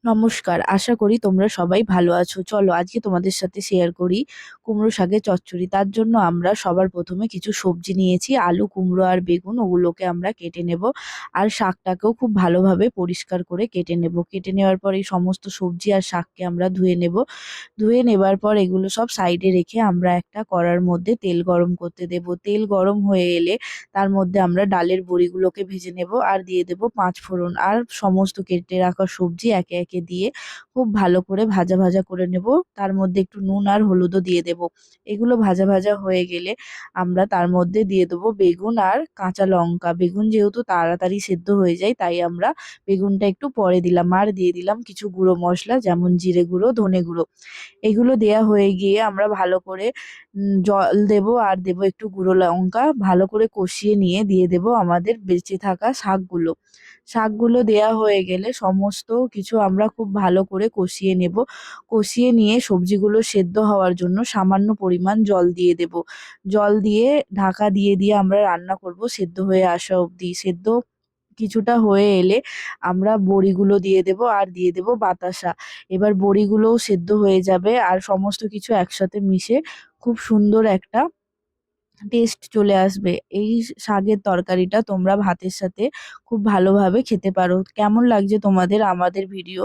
নমস্কার, আশা করি তোমরা সবাই ভালো আছো। চলো আজকে তোমাদের সাথে শেয়ার করি কুমড়ো শাকের চচ্চড়ি। তার জন্য আমরা সবার প্রথমে কিছু সবজি নিয়েছি, আলু, কুমড়ো আর বেগুন। ওগুলোকে আমরা কেটে নেব। আর শাকটাকেও খুব ভালোভাবে পরিষ্কার করে কেটে নেব। কেটে নেওয়ার পর এই সমস্ত সবজি আর শাককে আমরা ধুয়ে নেব। ধুয়ে নেবার পর এগুলো সব সাইডে রেখে আমরা একটা কড়ার মধ্যে তেল গরম করতে দেব। তেল গরম হয়ে এলে তার মধ্যে আমরা ডালের বড়িগুলোকে ভেজে নেব আর দিয়ে দেব ৫ ফোড়ন আর সমস্ত কেটে রাখা সবজি একে একে দিয়ে খুব ভালো করে ভাজা ভাজা করে নেব। তার মধ্যে একটু নুন আর হলুদও দিয়ে দেব। এগুলো ভাজা ভাজা হয়ে গেলে আমরা তার মধ্যে দিয়ে দেবো বেগুন আর কাঁচা লঙ্কা। বেগুন যেহেতু তাড়াতাড়ি সেদ্ধ হয়ে যায় তাই আমরা বেগুনটা একটু পরে দিলাম। আর দিয়ে দিলাম কিছু গুঁড়ো মশলা যেমন জিরে গুঁড়ো, ধনে গুঁড়ো। এগুলো দেয়া হয়ে গিয়ে আমরা ভালো করে জল দেব আর দেব একটু গুঁড়ো লঙ্কা। ভালো করে কষিয়ে নিয়ে দিয়ে দেব আমাদের বেঁচে থাকা শাকগুলো। শাকগুলো দেয়া হয়ে গেলে সমস্ত কিছু আমরা খুব ভালো করে কষিয়ে নেব। কষিয়ে নিয়ে সবজিগুলো সেদ্ধ হওয়ার জন্য সামান্য পরিমাণ জল দিয়ে দেব। জল দিয়ে ঢাকা দিয়ে আমরা রান্না করব সেদ্ধ হয়ে আসা অবধি। সেদ্ধ কিছুটা হয়ে এলে আমরা বড়িগুলো দিয়ে দেব আর দিয়ে দেব বাতাসা। এবার বড়িগুলোও সেদ্ধ হয়ে যাবে আর সমস্ত কিছু একসাথে মিশে খুব সুন্দর একটা টেস্ট চলে আসবে। এই শাকের তরকারিটা তোমরা ভাতের সাথে খুব ভালোভাবে খেতে পারো। কেমন লাগছে তোমাদের আমাদের ভিডিও?